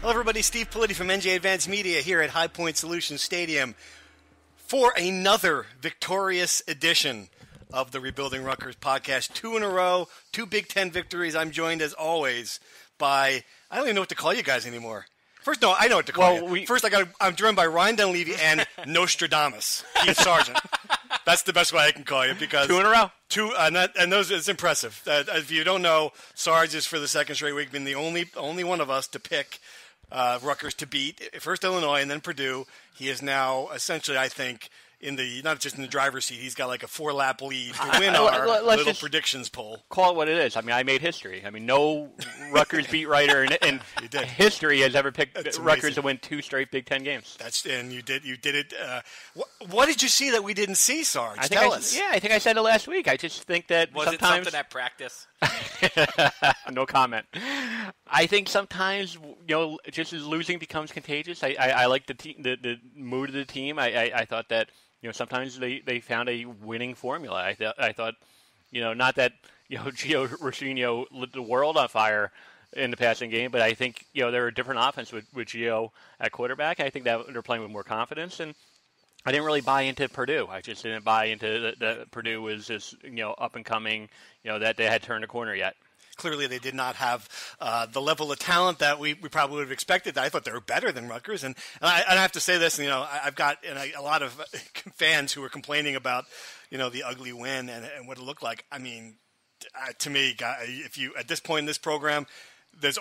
Hello, everybody. Steve Politi from NJ Advanced Media here at High Point Solutions Stadium for another victorious edition of the Rebuilding Rutgers podcast. 2 in a row, 2 Big Ten victories. I'm joined, as always, by – I don't even know what to call you guys anymore. First, no, I know what to call you. First, I'm joined by Ryan Dunleavy and Nostradamus, Keith Sargent. That's the best way I can call you because 2 in a row. And those it's impressive. If you don't know, Sarge is for the second straight week been the only one of us to pick Rutgers to beat first Illinois and then Purdue. He is now essentially, I think, not just in the driver's seat. He's got like a 4-lap lead to win our little predictions poll. Call it what it is. I mean, I made history. I mean, no Rutgers beat writer in history has ever picked Rutgers to win 2 straight Big Ten games. And you did it. What did you see that we didn't see, Sarge? Tell us. Yeah, I think I said it last week. I just think that was sometimes it something at practice? No comment. I think sometimes just as losing becomes contagious. I like the mood of the team. I thought that. Sometimes they found a winning formula. I thought, not that Gio Rosino lit the world on fire in the passing game, but I think there are different offense with Gio at quarterback. I think that they're playing with more confidence, and I didn't really buy into Purdue. I just didn't buy into that Purdue was just up and coming. That they had turned a corner yet. Clearly, they did not have the level of talent that we probably would have expected. I thought they were better than Rutgers, and I have to say this. I've got a lot of fans who were complaining about the ugly win and what it looked like. I mean, to me, if you at this point in this program, there's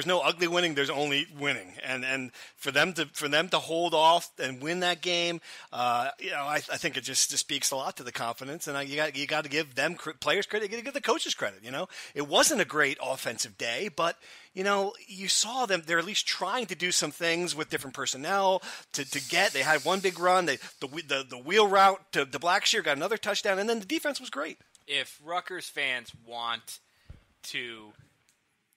no ugly winning. There's only winning, and for them to hold off and win that game, I think it just speaks a lot to the confidence. And you got to give them players credit. You got to give the coaches credit. It wasn't a great offensive day, but you saw them. They're at least trying to do some things with different personnel to get. They had one big run. The wheel route to Blackshear got another touchdown, and then the defense was great. If Rutgers fans want to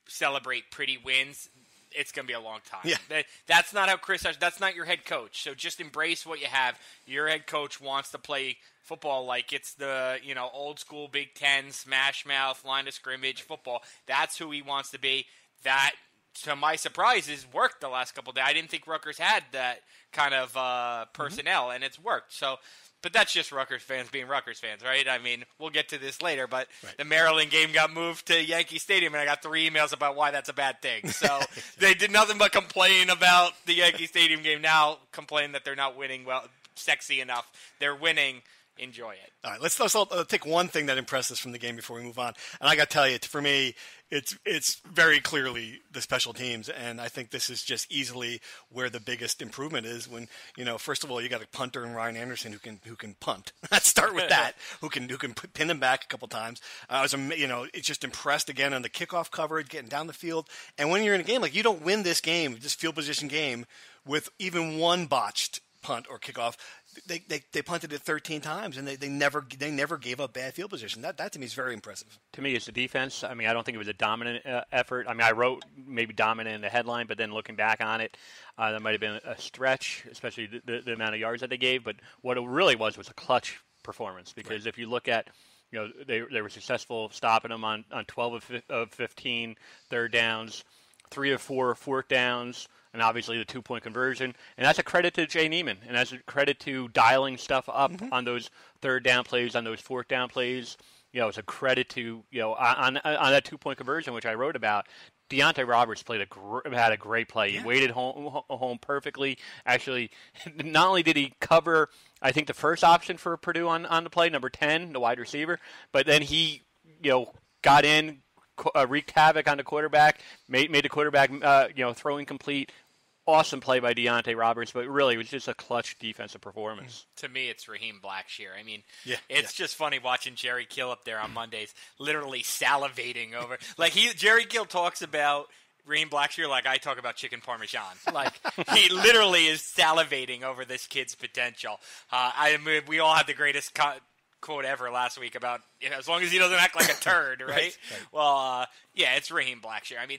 celebrate pretty wins, it's going to be a long time. Yeah. That's not how that's not your head coach. So just embrace what you have. Your head coach wants to play football like it's the, old school Big Ten, smash mouth, line of scrimmage football. That's who he wants to be. That, to my surprise, has worked the last couple of days. I didn't think Rutgers had that kind of personnel, and it's worked. So, but that's just Rutgers fans being Rutgers fans, right? I mean, we'll get to this later, but The Maryland game got moved to Yankee Stadium, and I got 3 emails about why that's a bad thing. So they did nothing but complain about the Yankee Stadium game. Now complain that they're not winning sexy enough. They're winning. Enjoy it. All right, let's take one thing that impressed us from the game before we move on. And I got to tell you, for me, it's very clearly the special teams, and I think this is just easily where the biggest improvement is. When first of all, you got a punter in Ryan Anderson who can punt. Let's start with that. who can pin him back a couple times. I was it's just impressed again on the kickoff coverage, getting down the field. And when you're in a game you don't win this game, this field position game, with even one botched punt or kickoff. They punted it 13 times, and they never gave up bad field position. That to me is very impressive. To me, it's the defense. I mean, I don't think it was a dominant effort. I mean, I wrote maybe dominant in the headline, but then looking back on it, that might have been a stretch, especially the amount of yards that they gave. But what it really was a clutch performance, because if you look at, they were successful stopping them on 12 of 15 third downs, 3 of 4 fourth downs, and obviously the 2-point conversion. And that's a credit to Jay Neiman, and that's a credit to dialing stuff up on those third down plays, on those fourth down plays. It's a credit to, on that 2-point conversion, which I wrote about. Deontay Roberts had a great play. He waited home perfectly. Actually, not only did he cover, I think, the first option for Purdue on the play, number 10, the wide receiver, but then he, got in, wreaked havoc on the quarterback, made the quarterback, throw incomplete. Awesome play by Deontay Roberts, but really it was just a clutch defensive performance. To me, it's Raheem Blackshear. I mean, it's just funny watching Jerry Kill up there on Mondays, literally salivating over. Jerry Kill talks about Raheem Blackshear like I talk about chicken parmesan. Like, he literally is salivating over this kid's potential. We all had the greatest quote ever last week about as long as he doesn't act like a turd, right? Right. Well, it's Raheem Blackshear. I mean,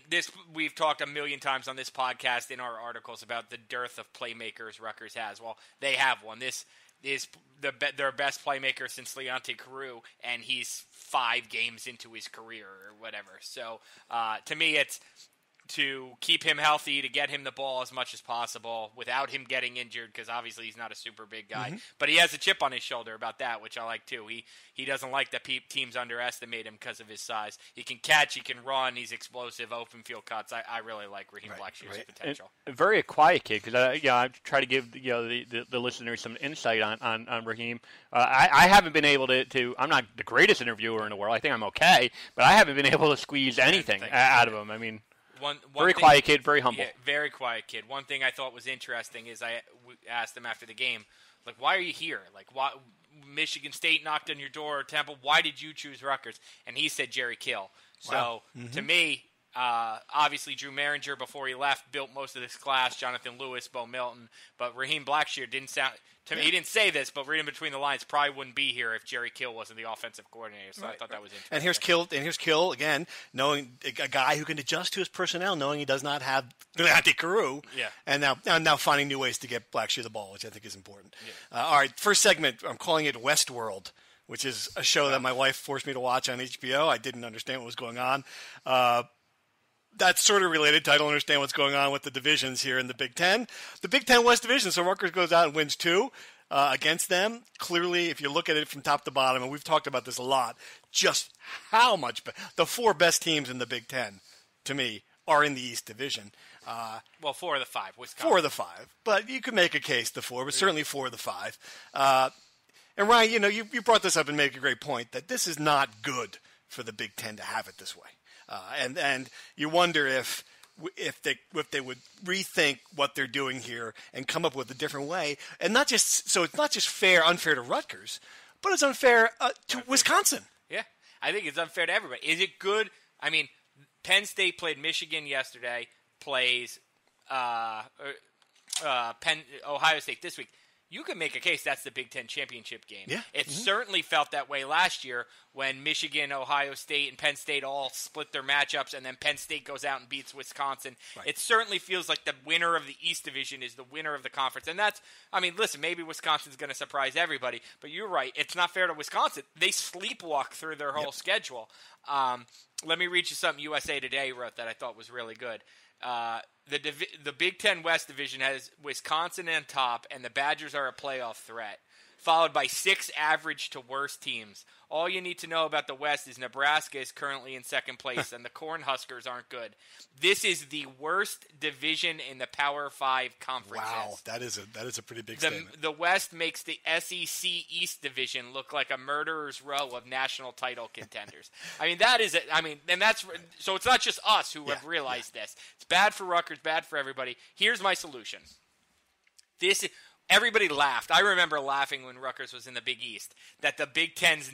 we've talked a million times on this podcast in our articles about the dearth of playmakers Rutgers has. Well, they have one. This is their best playmaker since Leonte Carew, and he's 5 games into his career or whatever. So to me, it's to keep him healthy, to get him the ball as much as possible without him getting injured, because obviously he's not a super big guy. But he has a chip on his shoulder about that, which I like too. He doesn't like that teams underestimate him because of his size. He can catch, he can run, he's explosive, open field cuts. I really like Raheem Blackshear's potential. A very quiet kid, because I try to give the listeners some insight on Raheem. I haven't been able to. I'm not the greatest interviewer in the world. I think I'm okay, but I haven't been able to squeeze anything out of him. I mean. One very quiet kid, very humble. Yeah, very quiet kid. One thing I thought was interesting is I asked him after the game, like, why are you here? Like, why Michigan State knocked on your door, or Temple? Why did you choose Rutgers? And he said Jerry Kill. So to me, obviously Drew Maringer before he left built most of this class. Jonathan Lewis, Bo Milton, but Raheem Blackshear didn't sound. To me, he didn't say this, but reading between the lines, probably wouldn't be here if Jerry Kill wasn't the offensive coordinator. So I thought that was interesting. And here's Kill again, knowing a guy who can adjust to his personnel, knowing he does not have Leonte Carew. Yeah. And now finding new ways to get Blackshear the ball, which I think is important. Yeah. All right, first segment, I'm calling it Westworld, which is a show that my wife forced me to watch on HBO. I didn't understand what was going on. That's sort of related to I don't understand what's going on with the divisions here in the Big Ten. The Big Ten West Division, so Rutgers goes out and wins 2 against them. Clearly, if you look at it from top to bottom, and we've talked about this a lot, just how much the 4 best teams in the Big Ten, to me, are in the East Division. 4 of the 5. Wisconsin. 4 of the 5. But you could make a case to 4, but certainly 4 of the 5. And Ryan, you brought this up and made a great point that this is not good for the Big Ten to have it this way. And you wonder if they would rethink what they're doing here and come up with a different way, and it's not just unfair to Rutgers, but it's unfair to Wisconsin. Yeah, I think it's unfair to everybody. Is it good? I mean, Penn State played Michigan yesterday, plays Ohio State this week. You can make a case that's the Big Ten championship game. Yeah. It certainly felt that way last year when Michigan, Ohio State, and Penn State all split their matchups, and then Penn State goes out and beats Wisconsin. Right. It certainly feels like the winner of the East Division is the winner of the conference. And listen, maybe Wisconsin's going to surprise everybody, but you're right. It's not fair to Wisconsin. They sleepwalk through their whole schedule. Let me read you something USA Today wrote that I thought was really good. The Big Ten West Division has Wisconsin on top, and the Badgers are a playoff threat, followed by 6 average to worse teams. All you need to know about the West is Nebraska is currently in second place, and the Cornhuskers aren't good. This is the worst division in the Power 5 conferences. Wow, that is a pretty big statement. The West makes the SEC East Division look like a murderer's row of national title contenders. So it's not just us who have realized this. It's bad for Rutgers, bad for everybody. Here's my solution. Everybody laughed. I remember laughing when Rutgers was in the Big East, that the Big Ten's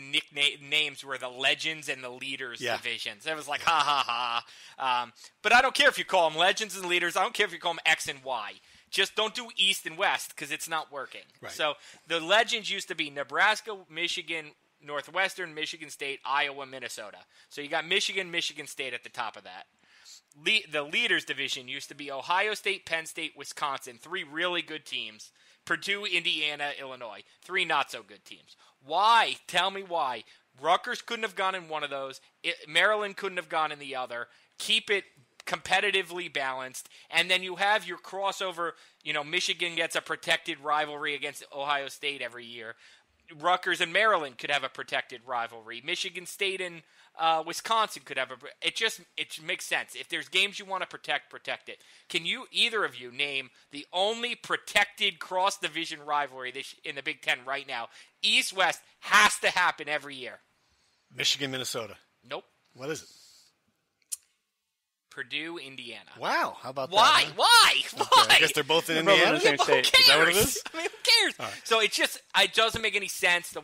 names were the Legends and the Leaders divisions. It was like, ha, ha, ha. But I don't care if you call them Legends and Leaders. I don't care if you call them X and Y. Just don't do East and West because it's not working. Right. So the Legends used to be Nebraska, Michigan, Northwestern, Michigan State, Iowa, Minnesota. So you got Michigan, Michigan State at the top of that. The Leaders division used to be Ohio State, Penn State, Wisconsin, 3 really good teams. Purdue, Indiana, Illinois. 3 not-so-good teams. Why? Tell me why. Rutgers couldn't have gone in one of those. Maryland couldn't have gone in the other. Keep it competitively balanced. And then you have your crossover. Michigan gets a protected rivalry against Ohio State every year. Rutgers and Maryland could have a protected rivalry. Michigan State and Wisconsin could have it makes sense. If there's games you want to protect it. Can either of you name the only protected cross-division rivalry in the Big Ten right now? East-West has to happen every year. Michigan, Minnesota. Nope. What is it? Purdue, Indiana. Wow, how about Why? that? Why? Okay, Why? I guess they're both in Indiana. Same state. Is that what it is? I mean, who cares? Right. So it doesn't make any sense. The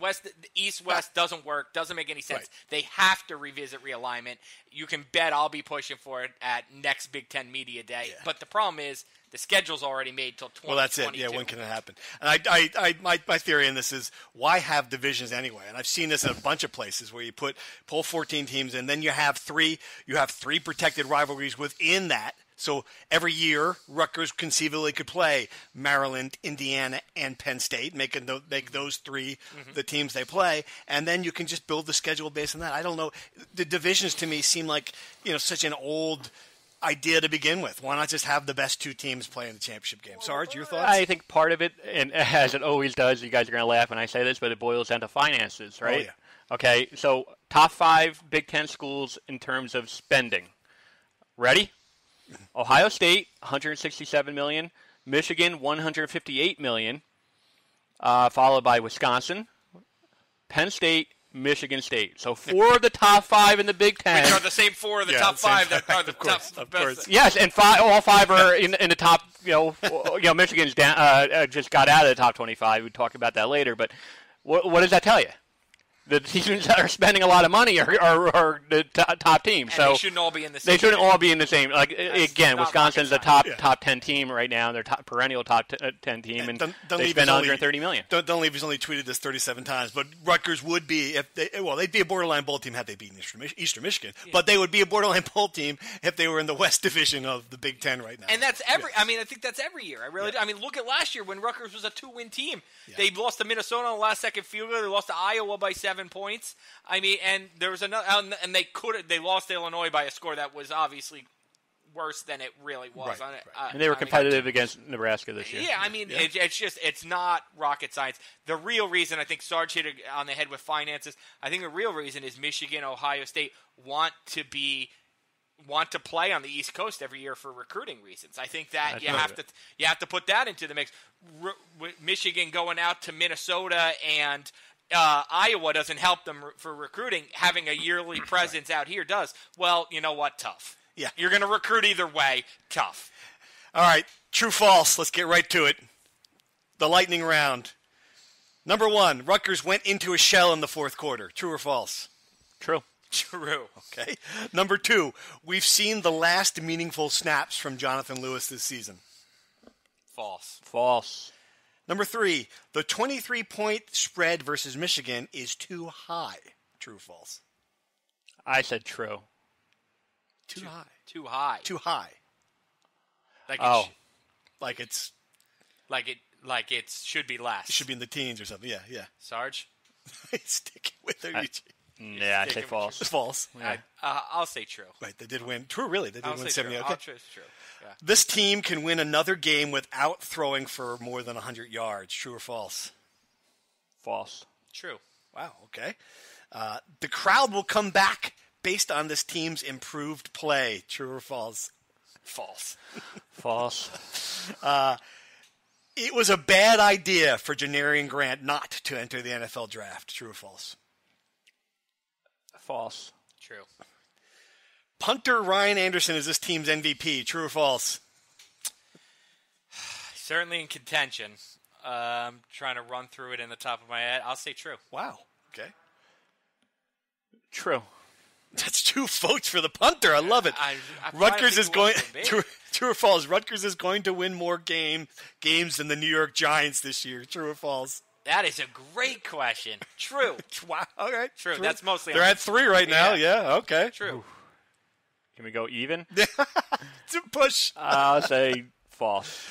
East-West doesn't work. Doesn't make any sense. Right. They have to revisit realignment. You can bet I'll be pushing for it at next Big Ten Media Day. Yeah. But the problem is the schedule's already made till 2022. Well, that's it. Yeah, when can it happen? And my theory in this is why have divisions anyway? And I've seen this in a bunch of places where you pull 14 teams and then you have 3 protected rivalries within that. So every year, Rutgers conceivably could play Maryland, Indiana, and Penn State, make those 3 the teams they play, and then you can just build the schedule based on that. I don't know. The divisions to me seem like such an old idea to begin with? Why not just have the best two teams play in the championship game? Sarge, your thoughts? I think part of it, and as it always does, you guys are going to laugh when I say this, but it boils down to finances, right? Oh, yeah. Okay, so top 5 Big Ten schools in terms of spending. Ready? Ohio State, $167 million. Michigan, $158 million. Followed by Wisconsin, Penn State, Michigan State. So 4 of the top 5 in the Big Ten. Which are the same 4 of the top 5 that are the top. Of course. Yes, and all 5 are in the top. Michigan's just got out of the top 25. We'll talk about that later. But what does that tell you? The teams that are spending a lot of money are the top team. And so they shouldn't all be in the same. They shouldn't all be in the same. Again, Wisconsin's the top 10 team right now. They're perennial top 10 team, and they spend $130 million. Don't leave. He's only tweeted this 37 times, but Rutgers would be they'd be a borderline bowl team had they beaten Eastern Michigan, but they would be a borderline bowl team if they were in the West Division of the Big Ten right now. And that's every. I mean, I think that's every year. I mean, look at last year when Rutgers was a 2-win team. Yeah. They lost to Minnesota on the last-second field goal. They lost to Iowa by 7 points. I mean, and there was another, and they lost to Illinois by a score that was obviously worse than it really was. Right. And they were competitive against Nebraska this year. Yeah, I mean, it's not rocket science. The real reason, I think Sarge hit it on the head with finances, I think the real reason is Michigan, Ohio State want to play on the East Coast every year for recruiting reasons. I think that you have to put that into the mix. Michigan going out to Minnesota and Iowa doesn't help them for recruiting. Having a yearly presence out here does. Well, you know what? Tough. Yeah. You're going to recruit either way. Tough. All right. True, false. Let's get right to it. The lightning round. Number 1, Rutgers went into a shell in the fourth quarter. True or false? True. True. Okay. Number 2, we've seen the last meaningful snaps from Jonathan Lewis this season. False. False. Number 3, the 23-point spread versus Michigan is too high. True or false? I said true. Too high. Too high. Too high. Like it should be less. It should be in the teens or something. Yeah. Sarge? Stick with it. Yeah, I say false. It's false. Yeah. I'll say true. Right, they did win. True, really. They did win 70. True. Okay. It's true. Yeah. This team can win another game without throwing for more than 100 yards. True or false? False. True. Wow, okay. The crowd will come back based on this team's improved play. True or false? False. False. It was a bad idea for Janarian Grant not to enter the NFL draft. True or false? False. True. Punter Ryan Anderson is this team's MVP. True or false? Certainly in contention. I'm trying to run through it in the top of my head. I'll say true. Wow. Okay. True. That's 2 votes for the punter. I love it. Rutgers is going True or false? Rutgers is going to win more games than the New York Giants this year. True or false? That is a great question. True. Wow. All right. True. That's mostly. They're at 3 right now. Yeah. Okay. True. Ooh. Can we go even? It's a push. I'll say false.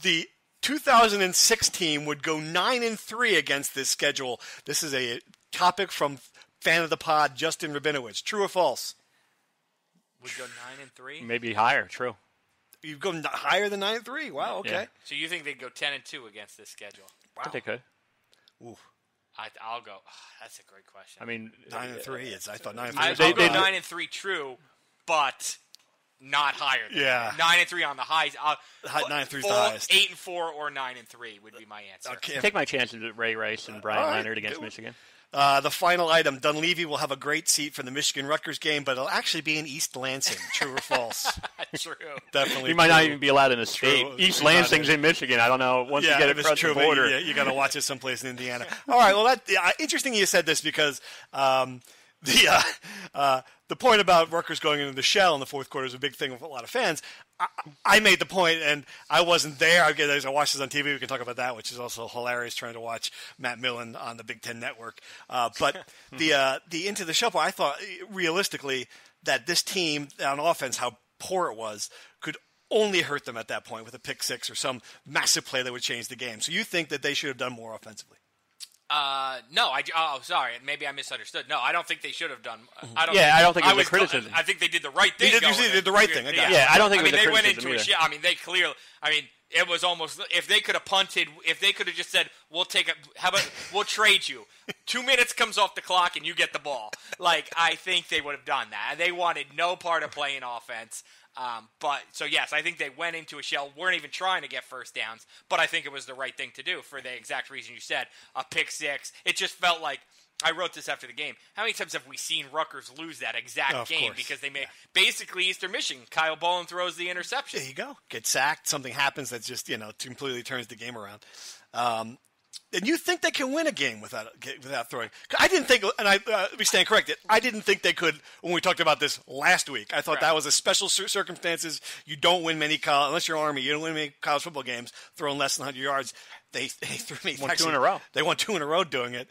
The 2006 team would go 9-3 against this schedule. This is a topic from fan of the pod, Justin Rabinowitz. True or false? Would go 9-3. Maybe higher. True. You've gone higher than 9-3. Wow. Okay. Yeah. So you think they'd go 10-2 against this schedule? Wow. I think they could. Ooh. I'll go. That's a great question. I mean, 9-3. Yes, I thought 9-3. I'll go 9-3 true, but not higher than that. 9-3 on the highs. 9-3 is the highest. 8-4 or 9-3 would be my answer. Okay. Take my chances with Ray Rice and Brian Leonard against Michigan. The final item, Dunleavy will have a great seat for the Michigan-Rutgers game, but it'll actually be in East Lansing. True or false? True. Definitely. You might not even be allowed in the state. East Lansing's in Michigan. I don't know. Once you get across the border. You got to watch it someplace in Indiana. All right. Well, interesting you said this because the point about Rutgers going into the shell in the fourth quarter is a big thing with a lot of fans. I made the point, and I wasn't there. I watched this on TV. We can talk about that, which is also hilarious, trying to watch Matt Millen on the Big Ten Network. But the into the shell part, I thought, realistically, that this team on offense, how poor it was, could only hurt them at that point with a pick six or some massive play that would change the game. So you think that they should have done more offensively? No, sorry. Maybe I misunderstood. No, I don't think they should have done. I don't think it was a criticism. I think they did the right thing. You did the right thing. I don't think it was a they criticism went into either. a shit. I mean, they clearly. I mean, it was almost. If they could have punted, if they could have just said, we'll trade you. 2 minutes comes off the clock and you get the ball. Like, I think they would have done that. They wanted no part of playing offense. So yes, I think they went into a shell, weren't even trying to get first downs, but I think it was the right thing to do for the exact reason you said, a pick six. It just felt like, I wrote this after the game, how many times have we seen Rutgers lose that exact game course. because they made, basically Eastern Michigan, Kyle Bowen throws the interception. There you go. Get sacked, something happens that just, completely turns the game around. And you think they can win a game without throwing? I didn't think, and we stand corrected. I didn't think they could when we talked about this last week. I thought that was a special circumstances. You don't win many unless you're Army. You don't win many college football games throwing less than 100 yards. They threw me. Won 2 in a row. They won 2 in a row doing it.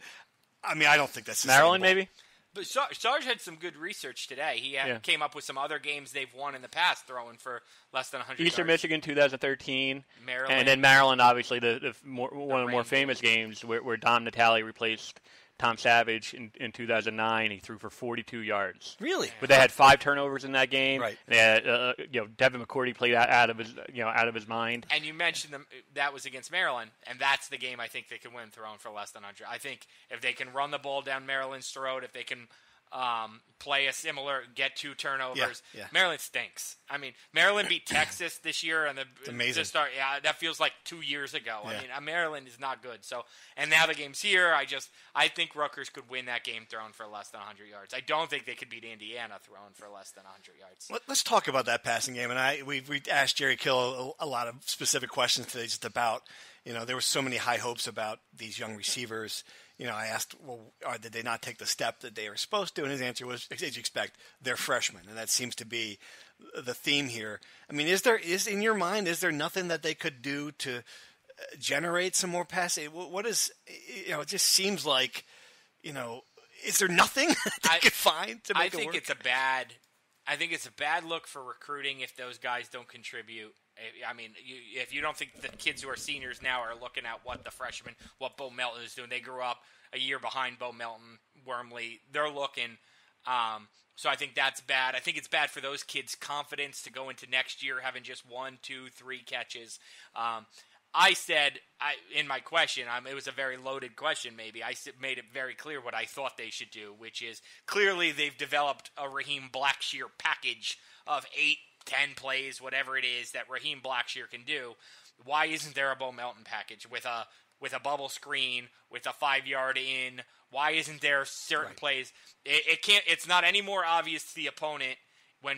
I mean, I don't think that's Maryland, maybe. But Sarge had some good research today. He came up with some other games they've won in the past throwing for less than 100 Eastern yards. Michigan, 2013. Maryland. And then Maryland, obviously, one of the more famous games where Dom Natale replaced Tom Savage in 2009. He threw for 42 yards. Really? But they had 5 turnovers in that game. Right. They had, Devin McCourty played out of his mind. And you mentioned that was against Maryland, and that's the game I think they can win throwing for less than 100. I think if they can run the ball down Maryland's throat, if they can play a similar, get 2 turnovers. Yeah. Maryland stinks. I mean, Maryland beat Texas this year, and amazing. That feels like 2 years ago. Yeah. I mean, Maryland is not good. So, and now the game's here. I think Rutgers could win that game throwing for less than 100 yards. I don't think they could beat Indiana throwing for less than 100 yards. Let's talk about that passing game. And we asked Jerry Kill a lot of specific questions today, just about there were so many high hopes about these young receivers. I asked, did they not take the step that they were supposed to? And his answer was, as you expect, they're freshmen. And that seems to be the theme here. I mean, in your mind, is there nothing that they could do to generate some more passing? What is, it just seems like, is there nothing they could find to make it work? I think it's a bad look for recruiting if those guys don't contribute. I mean, if you don't think the kids who are seniors now are looking at what Bo Melton is doing, they grew up a year behind Bo Melton, Wormley. They're looking. So I think that's bad. I think it's bad for those kids' confidence to go into next year having just 1, 2, 3 catches. I said in my question, it was a very loaded question maybe, I made it very clear what I thought they should do, which is clearly they've developed a Raheem Blackshear package of 8, 10 plays, whatever it is that Raheem Blackshear can do. Why isn't there a Bo Melton package with a bubble screen, with a 5-yard in? Why isn't there certain plays? It's not any more obvious to the opponent when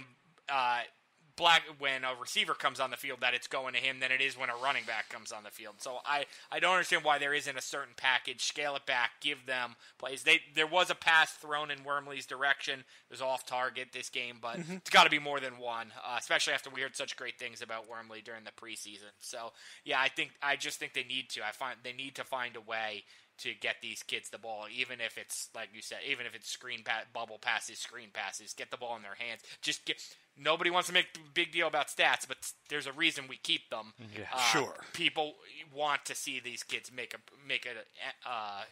a receiver comes on the field that it's going to him than it is when a running back comes on the field. So I don't understand why there isn't a certain package. Scale it back. Give them plays. There was a pass thrown in Wormley's direction. It was off target this game, but it's got to be more than one, especially after we heard such great things about Wormley during the preseason. So, yeah, I just think they need to. They need to find a way to get these kids the ball, even if it's, like you said, even if it's bubble passes, screen passes, get the ball in their hands. Nobody wants to make a big deal about stats, but there's a reason we keep them. Yeah, sure. People want to see these kids make an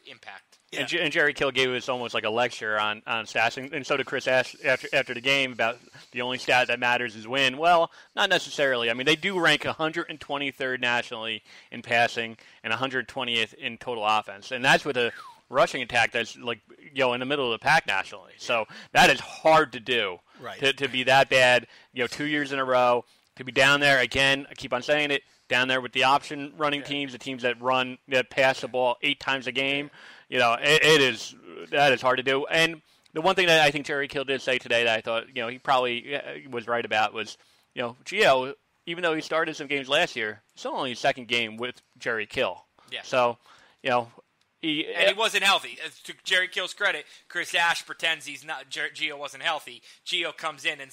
impact. Yeah. And Jerry Kill gave us almost like a lecture on stats, and so did Chris Ash after the game about the only stat that matters is win. Well, not necessarily. I mean, they do rank 123rd nationally in passing and 120th in total offense, and that's with a rushing attack that's like in the middle of the pack nationally. So that is hard to do. Right. To be that bad, 2 years in a row, to be down there again. I keep on saying it. Down there with the option running teams, the teams that pass the ball 8 times a game. That is hard to do. And the one thing that I think Jerry Kill did say today that I thought he probably was right about was Gio, even though he started some games last year, it's only his second game with Jerry Kill. Yeah. So He wasn't healthy. To Jerry Kill's credit, Chris Ash pretends he's not. Gio wasn't healthy. Gio comes in and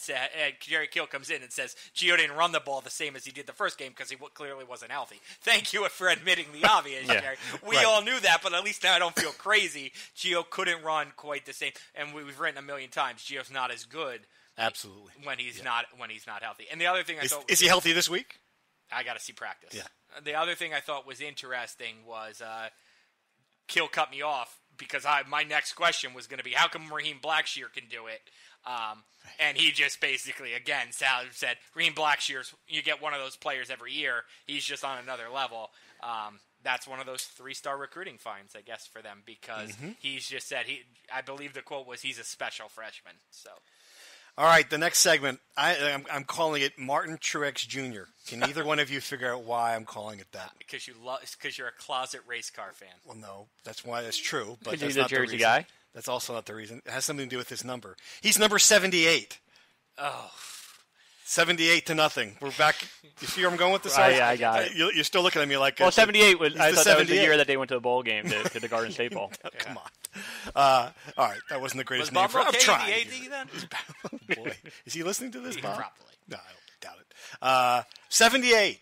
Jerry Kill comes in and says Gio didn't run the ball the same as he did the first game because he clearly wasn't healthy. Thank you for admitting the obvious, Jerry. We all knew that, but at least now I don't feel crazy. Gio couldn't run quite the same, and we've written a million times. Gio's not as good. Absolutely. When he's not healthy. And the other thing is he healthy this week? I got to see practice. Yeah. The other thing I thought was interesting was. Kill cut me off because my next question was going to be, how come Raheem Blackshear can do it? And he just basically, again, said, Raheem Blackshear, you get one of those players every year. He's just on another level. That's one of those 3-star recruiting finds, I guess, for them because he's just said, I believe the quote was, he's a special freshman. So. All right, the next segment, I'm calling it Martin Truex Jr. Can either one of you figure out why I'm calling it that? Because you're a closet race car fan. Well, no, that's why that's true. But Because that's he's a not the Jersey reason. guy? That's also not the reason. It has something to do with his number. He's number 78. Oh. 78-0. We're back. You see where I'm going with this? Yeah, I got it. You're still looking at me like. Well, 78 was. I thought that was the 78. year that they went to the bowl game to the Garden State Bowl. Oh, come on. All right, that wasn't the greatest name. Bob I'm trying. the AD then? Oh, boy, is he listening to this, Bob? Probably. No, I don't doubt it. 78.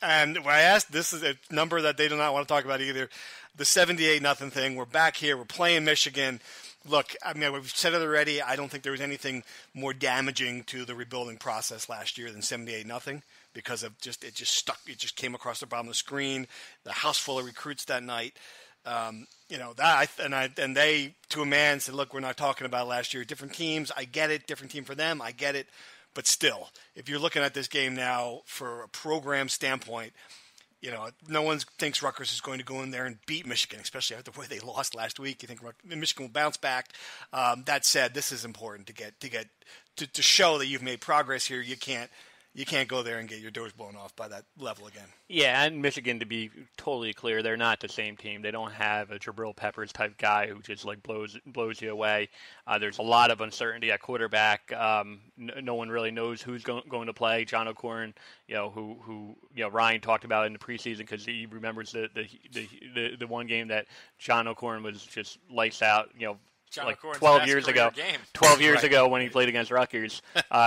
And when I asked, this is a number that they do not want to talk about either. The 78-0 thing. We're back here. We're playing Michigan. Look, I mean, we've said it already. I don't think there was anything more damaging to the rebuilding process last year than 78-0 because of it just stuck. It just came across the bottom of the screen. The house full of recruits that night. And they, to a man, said, look, we're not talking about last year. Different teams. I get it. Different team for them. I get it. But still, if you're looking at this game now for a program standpoint, no one thinks Rutgers is going to go in there and beat Michigan, especially after the way they lost last week. You think Michigan will bounce back. That said, this is important to show that you've made progress here. You can't go there and get your doors blown off by that level again. Yeah, and Michigan, to be totally clear, they're not the same team. They don't have a Jabril Peppers type guy who just like blows you away. There's a lot of uncertainty at quarterback. No one really knows who's going to play. John O'Corn, who Ryan talked about in the preseason because he remembers the one game that John O'Corn was just lights out. John like O'Corn's 12 best years career ago. game. 12 years ago when he played against Rutgers,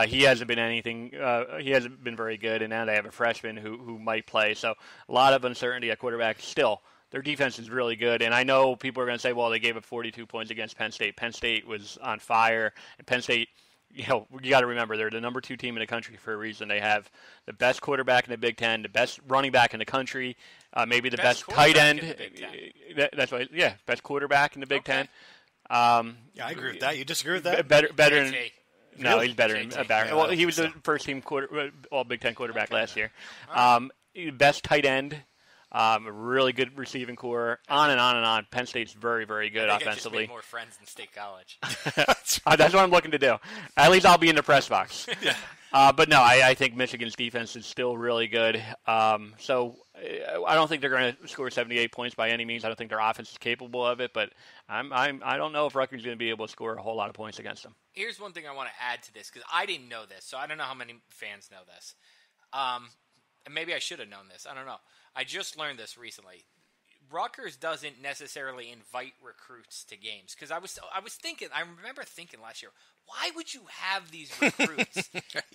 he hasn't been anything. He hasn't been very good, and now they have a freshman who might play. So a lot of uncertainty at quarterback. Still, their defense is really good, and I know people are going to say, well, they gave up 42 points against Penn State. Penn State was on fire, and Penn State. You got to remember they're the number 2 team in the country for a reason. They have the best quarterback in the Big Ten, the best running back in the country, maybe the best tight end. That's right. Yeah, best quarterback in the Big Ten. Yeah, I agree with that. You disagree with that? Better than no, Really? he's better than Barrett. Well, he was the first team all Big Ten quarterback last year. Best tight end, really good receiving core, on and on and on. Penn State's very, very good offensively. I just made more friends in State College. That's what I'm looking to do. At least I'll be in the press box. Yeah. But no, I think Michigan's defense is still really good. So I don't think they're going to score 78 points by any means. I don't think their offense is capable of it. But I don't know if Rutgers is going to be able to score a whole lot of points against them. Here's one thing I want to add to this because I didn't know this, so I don't know how many fans know this. And maybe I should have known this. I don't know. I just learned this recently. Rutgers doesn't necessarily invite recruits to games because I was thinking. I remember thinking last year, why would you have these recruits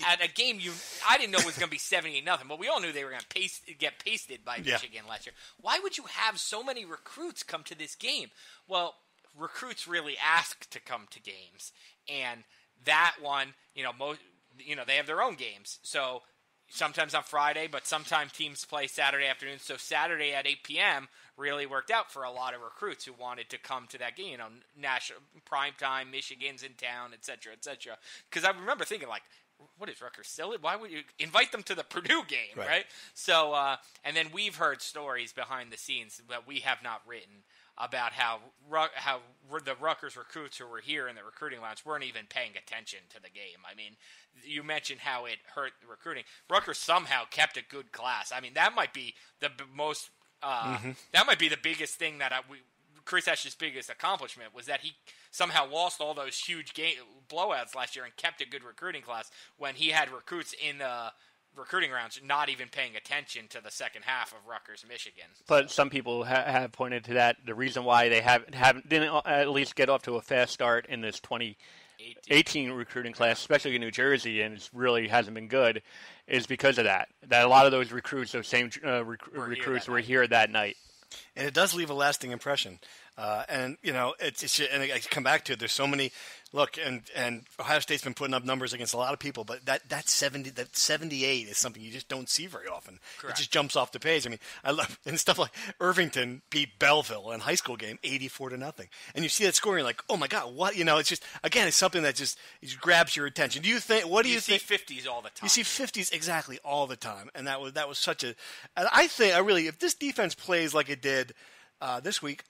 at a game I didn't know it was going to be 78-0, but we all knew they were going to get pasted by Michigan last year. Why would you have so many recruits come to this game? Well, recruits really ask to come to games, and that one, they have their own games, so. Sometimes on Friday, but sometimes teams play Saturday afternoon. So Saturday at 8 p.m. really worked out for a lot of recruits who wanted to come to that game. National primetime, Michigan's in town, et cetera, et cetera. Because I remember thinking, like, what is Rutgers silly? Why would you invite them to the Purdue game, right? So, and then we've heard stories behind the scenes that we have not written about how the Rutgers recruits who were here in the recruiting lounge weren't even paying attention to the game. I mean, you mentioned how it hurt recruiting. Rutgers somehow kept a good class. I mean, that might be the most that might be the biggest thing that Chris Esch's biggest accomplishment was that he somehow lost all those huge blowouts last year and kept a good recruiting class when he had recruits in the recruiting rounds not even paying attention to the second half of Rutgers, Michigan. But some people have pointed to that. The reason why they didn't at least get off to a fast start in this 2018 recruiting class, especially in New Jersey, and it really hasn't been good, is because of that. That a lot of those recruits, those same recruits, were here that night. And it does leave a lasting impression. And and I come back to it. There's so many. Look, and Ohio State's been putting up numbers against a lot of people, but that 78 is something you just don't see very often. Correct. It just jumps off the page. I mean, I love and stuff like Irvington beat Belleville in a high school game 84-0, and you see that score, and you're like, oh my God, what? It's just again, it's something that just grabs your attention. Do you think? What do you think? You see 50s all the time. You see 50s exactly all the time, and that was such a. And I think if this defense plays like it did this week.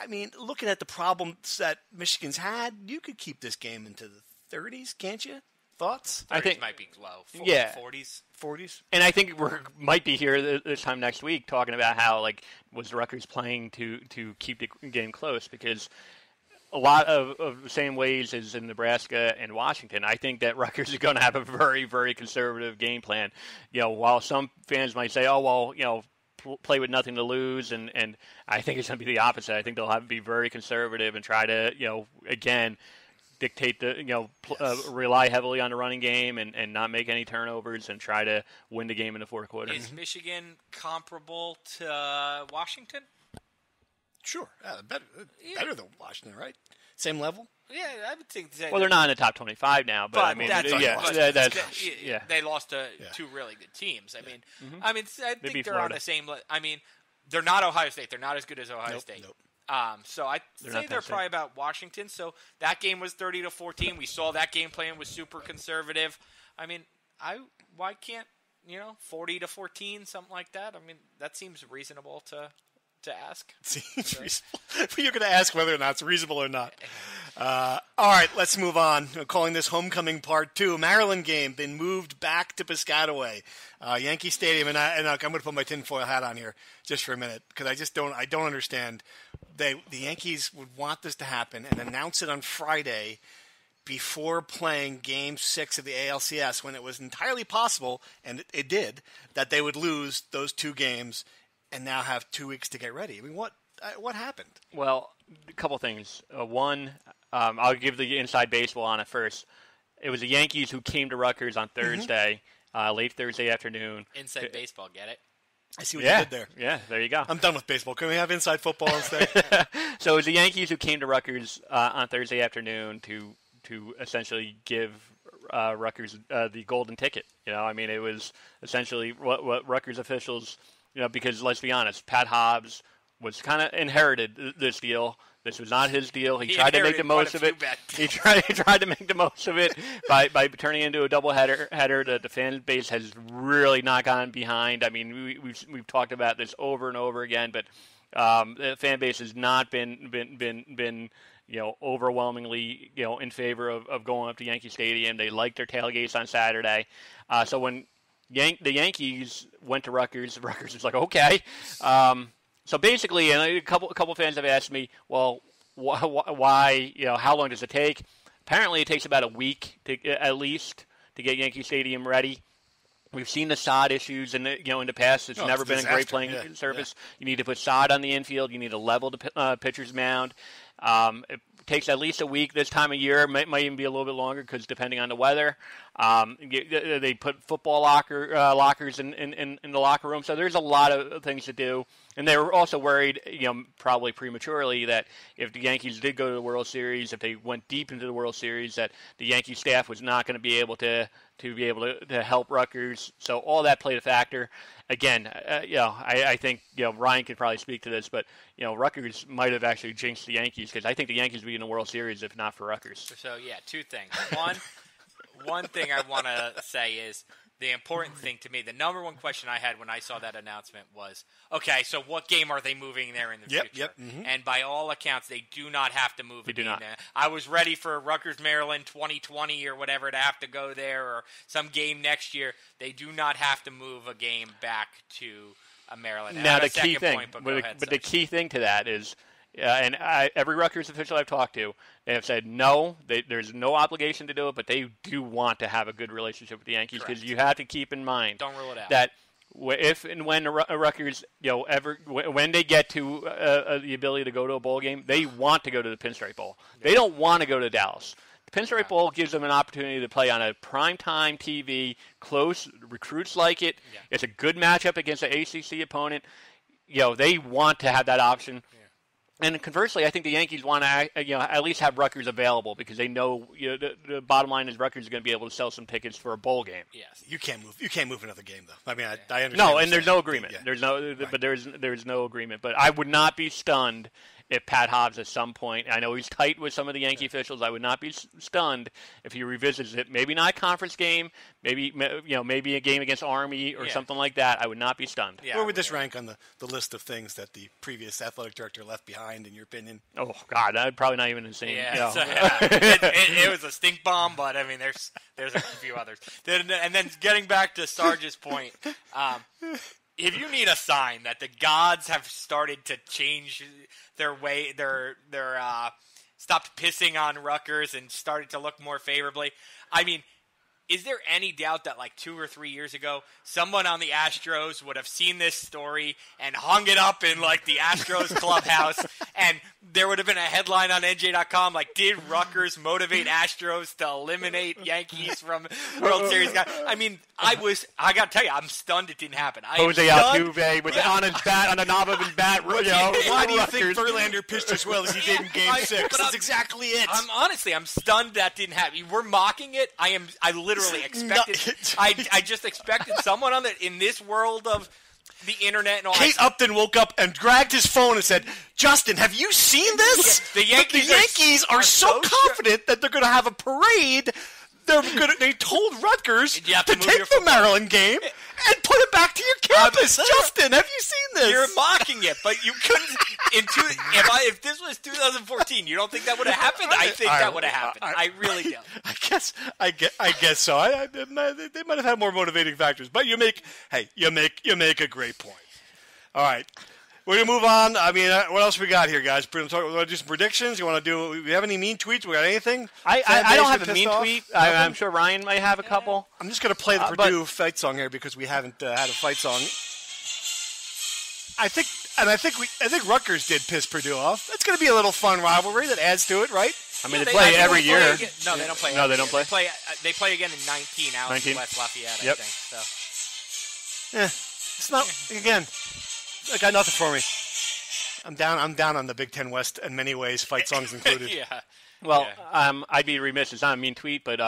I mean, looking at the problems that Michigan's had, you could keep this game into the 30s, can't you? Thoughts? I think might be low. 40s. And I think we might be here this time next week talking about how was Rutgers playing to keep the game close, because a lot of the same ways as in Nebraska and Washington, I think that Rutgers is going to have a very, very conservative game plan. While some fans might say, oh well, play with nothing to lose, and I think it's going to be the opposite. I think they'll have to be very conservative and try to, again, dictate rely heavily on the running game and not make any turnovers and try to win the game in the fourth quarter. Is Michigan comparable to Washington? Sure. Better than Washington, right? Same level? Yeah, I would think that. Well, they're not in the top 25 now, but I mean, they lost to two really good teams. I mean, I think they're on the same. I mean, they're not Ohio State. They're not as good as Ohio State. Nope. So I'd say they're probably about Washington. So that game was 30-14. We saw that game plan was super conservative. I mean, why can't 40-14, something like that? I mean, that seems reasonable to ask. Seems reasonable. You're going to ask whether or not it's reasonable or not. All right, let's move on. We're calling this Homecoming Part 2. Maryland game been moved back to Piscataway, Yankee Stadium, and I'm going to put my tinfoil hat on here just for a minute because I don't understand. The Yankees would want this to happen and announce it on Friday before playing Game 6 of the ALCS, when it was entirely possible, and it did, that they would lose those two games and now have 2 weeks to get ready. I mean, what happened? Well, a couple things. One, I'll give the inside baseball on it first. It was the Yankees who came to Rutgers on Thursday, late Thursday afternoon. Inside baseball, get it? I see what you did there. Yeah, there you go. I'm done with baseball. Can we have inside football instead? So it was the Yankees who came to Rutgers on Thursday afternoon to essentially give Rutgers the golden ticket. I mean, it was essentially what Rutgers officials. Because let's be honest, Pat Hobbs was kind of inherited this deal. This was not his deal. He tried to make the most of it. He tried to make the most of it by turning it into a doubleheader. The fan base has really not gone behind. I mean, we've talked about this over and over again, but the fan base has not been overwhelmingly in favor of going up to Yankee Stadium. They liked their tailgates on Saturday. So when the Yankees went to Rutgers was like, okay. So basically, and a couple fans have asked me, well, why? How long does it take? Apparently, it takes about a week at least to get Yankee Stadium ready. We've seen the sod issues in the past. It's never been a great playing surface. Yeah. You need to put sod on the infield. You need to level the pitcher's mound. It takes at least a week this time of year. Might even be a little bit longer because depending on the weather. They put football lockers in the locker room. So there's a lot of things to do. And they were also worried, probably prematurely, that if the Yankees did go to the World Series, if they went deep into the World Series, that the Yankee staff was not going to be able to help Rutgers. So all that played a factor. Again, I think Ryan could probably speak to this, but Rutgers might have actually jinxed the Yankees because I think the Yankees would be in the World Series if not for Rutgers. So two things. One thing I want to say is the important thing to me, the number one question I had when I saw that announcement was, okay, so what game are they moving there in the future? Yep. Mm-hmm. And by all accounts, they do not have to move a game not. there. I was ready for Rutgers, Maryland 2020 or whatever to have to go there, or some game next year. They do not have to move a game back to Maryland. Now, the key thing, but the key thing to that is, every Rutgers official I've talked to, they have said no, there's no obligation to do it, but they do want to have a good relationship with the Yankees because you have to keep in mind don't rule it out. that if and when Rutgers, when they get to the ability to go to a bowl game, they want to go to the Pinstripe Bowl. They don't want to go to Dallas. The Pinstripe Bowl gives them an opportunity to play on a primetime TV, close. Recruits like it. Yeah. It's a good matchup against an ACC opponent. They want to have that option. Yeah. And conversely, I think the Yankees want to, at least have Rutgers available because they know, the bottom line is Rutgers is going to be able to sell some tickets for a bowl game. Yes. You can't move another game though. I mean, I understand. No, and there's no agreement. Yeah. But there's no agreement. But I would not be stunned if Pat Hobbs at some point, I know he's tight with some of the Yankee officials. I would not be stunned if he revisits it. Maybe not a conference game. Maybe a game against Army or something like that. I would not be stunned. Yeah, where would this rank on the list of things that the previous athletic director left behind, in your opinion? Oh God, I'd probably not even insane. Yeah, it was a stink bomb, but I mean, there's a few others. And then getting back to Sarge's point, if you need a sign that the gods have started to change their way, their stopped pissing on Rutgers and started to look more favorably, I mean, is there any doubt that like 2 or 3 years ago, someone on the Astros would have seen this story and hung it up in like the Astros clubhouse, and there would have been a headline on NJ.com like, "Did Rutgers motivate Astros to eliminate Yankees from World Series?" I mean, I got to tell you, I'm stunned it didn't happen. Jose Altuve with on his bat, on the knob of his bat. Why do you think Verlander pitched as well as he did in Game 6? That's exactly it. I'm stunned that didn't happen. We're mocking it. I literally expected. I just expected someone in this world of the internet and all. Kate Upton woke up and dragged his phone and said, "Justin, have you seen this? The Yankees are so confident that they're going to have a parade. They told Rutgers to take the Maryland game and put it back to your campus." Justin, have you seen this? You're mocking it, but you couldn't. If this was 2014, you don't think that would have happened? I think that would have happened. I really do. I guess so. They might have had more motivating factors, but you make a great point. All right. We're going to move on. I mean, what else we got here, guys? We want to do some predictions? You want to do? We have any mean tweets? We got anything? I don't have a mean tweet. I'm sure Ryan might have a couple. I'm just going to play the Purdue fight song here because we haven't had a fight song. I think Rutgers did piss Purdue off. It's going to be a little fun rivalry that adds to it, right? I mean, they play every year. No, they don't play. No, they don't play. They play again in 19 out in West Lafayette, yep. I think. So. Yeah, it's not again. I got nothing for me. I'm down on the Big Ten West in many ways, fight songs included. Yeah. Well, I'd be remiss. It's not a mean tweet, but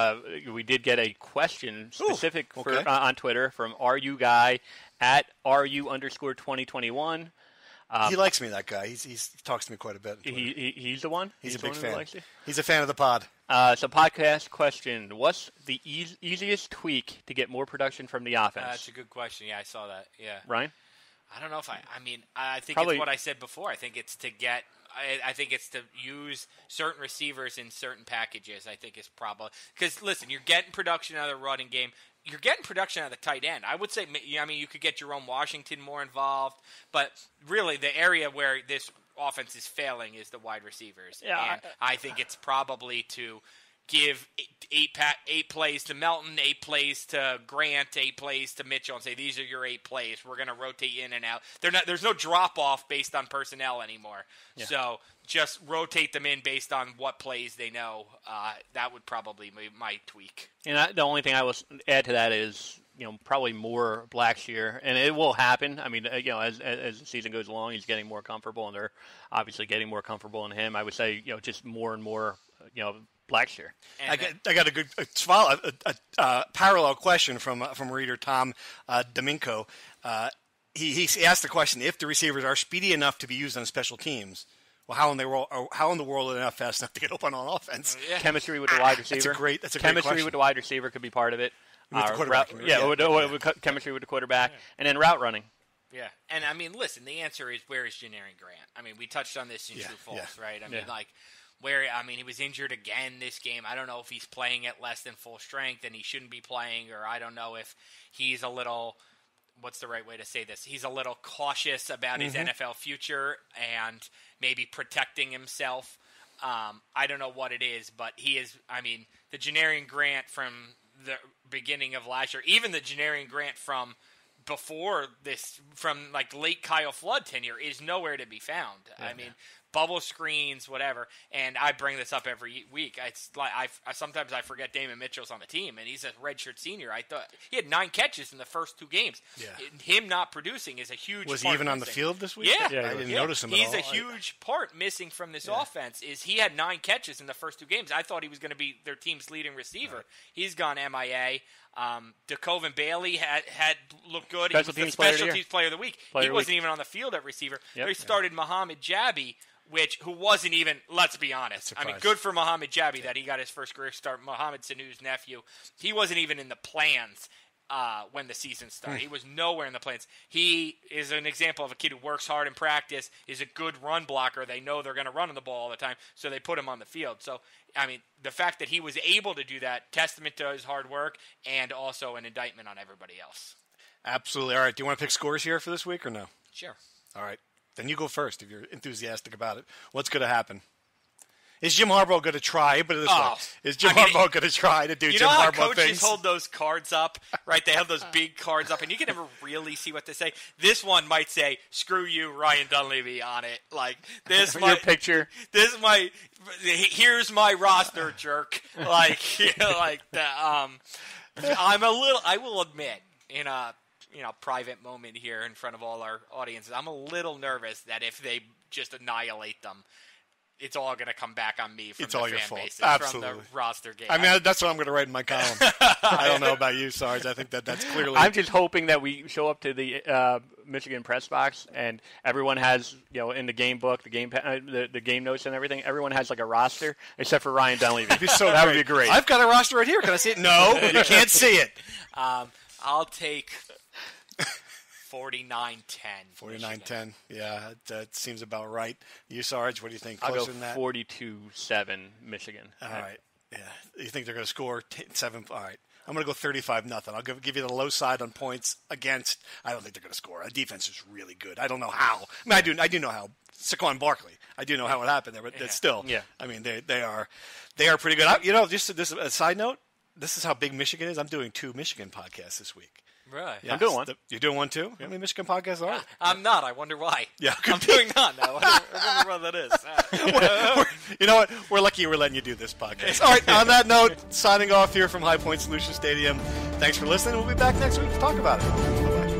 we did get a question specific on Twitter from RU Guy at RU_2021. He likes me, that guy. He talks to me quite a bit. He's the one? He's a the big one fan. Who likes you? He's a fan of the pod. So podcast question. What's the easiest tweak to get more production from the offense? That's a good question. Yeah, I saw that. Yeah. Ryan? I don't know if I think Probably, it's what I said before. I think it's to get. I think it's to use certain receivers in certain packages. I think is probably because listen, you're getting production out of the running game. You're getting production out of the tight end. I would say. I mean, you could get Jerome Washington more involved, but really the area where this offense is failing is the wide receivers. Yeah, and I think it's probably to give eight plays to Melton, 8 plays to Grant, 8 plays to Mitchell, and say these are your 8 plays. We're going to rotate you in and out. There's no drop off based on personnel anymore. Yeah. So just rotate them in based on what plays they know. That would probably be my tweak. And the only thing I will add to that is probably more Blackshear, and it will happen. I mean, as the season goes along, he's getting more comfortable, and they're obviously getting more comfortable in him. I would say just more and more Blackshear. I got a good parallel question from reader Tom Dominko. He asked the question: if the receivers are speedy enough to be used on special teams, well, how in the world are they not fast enough to get open on offense? Yeah. Chemistry with the wide receiver. That's a great chemistry question. with the wide receiver could be part of it. With the quarterback. Chemistry with the quarterback, and then route running. Yeah, and I mean, listen, the answer is where is Janarian Grant? I mean, we touched on this in True False, right? I mean, he was injured again this game. I don't know if he's playing at less than full strength and he shouldn't be playing, or I don't know if he's a little, what's the right way to say this? He's a little cautious about his NFL future and maybe protecting himself. I don't know what it is, but he is, I mean, the Janarian Grant from the beginning of last year, even the Janarian Grant from before this, from like late Kyle Flood tenure, is nowhere to be found. Yeah. I mean, bubble screens, whatever. And I bring this up every week. It's like sometimes I forget Damon Mitchell's on the team, and he's a redshirt senior. I thought he had 9 catches in the first 2 games. Yeah. Him not producing is a huge. Was part he even on the missing. field this week? Yeah, I didn't notice him at all. He's a huge part missing from this offense. Is he had 9 catches in the first 2 games? I thought he was going to be their team's leading receiver. Right. He's gone MIA. DeCoven Bailey had looked good. He was the special teams player of the week. He wasn't even on the field at receiver. Yep. They started Muhammad Jabi, who wasn't even, let's be honest. Surprise. I mean, good for Muhammad Jabi that he got his first career start. Muhammad Sanu's nephew. He wasn't even in the plans when the season started. He was nowhere in the plans. He is an example of a kid who works hard in practice, is a good run blocker. They know they're going to run on the ball all the time, so they put him on the field. So, I mean, the fact that he was able to do that, testament to his hard work, and also an indictment on everybody else. Absolutely. All right, do you want to pick scores here for this week or no? Sure. All right. Then you go first if you're enthusiastic about it. What's going to happen? Is Jim Harbaugh going to try? But is Jim Harbaugh going to try to do Jim Harbaugh things? You know how coaches hold those cards up, right? They have those big cards up, and you can never really see what they say. This one might say, "Screw you, Ryan Dunleavy," on it. Like this, your picture. This might. Here's my roster, jerk. Like, like that. I will admit, in a private moment here in front of all our audiences, I'm a little nervous that if they just annihilate them, it's all going to come back on me from the fan base, from the roster game. I mean, that's what I'm going to write in my column. I don't know about you, Sarge. I think that's clearly. I'm just hoping that we show up to the Michigan press box and everyone has, in the game book, the game notes and everything, everyone has like a roster except for Ryan Dunleavy. That would be great. I've got a roster right here. Can I see it? No, you can't see it. I'll take 49-10. 49-10. Yeah, that seems about right. You, Sarge, what do you think? I'll go than that? 42-7 Michigan. All right. Yeah. You think they're going to score 7? All right. I'm going to go 35-0. I'll give you the low side on points against. I don't think they're going to score. Our defense is really good. I don't know how. I mean, I do know how. Saquon Barkley. I do know how it happened there, but still. Yeah. I mean, they are pretty good. Just this a side note. This is how big Michigan is. I'm doing 2 Michigan podcasts this week. Right. Yes. I'm doing one. You're doing one too? Yep. How many Michigan podcasts are there? I'm not. I wonder why. Yeah, I'm doing none. I wonder what that is. You know what? We're lucky we're letting you do this podcast. All right, on that note, signing off here from High Point Solution Stadium. Thanks for listening. We'll be back next week to talk about it. Bye-bye.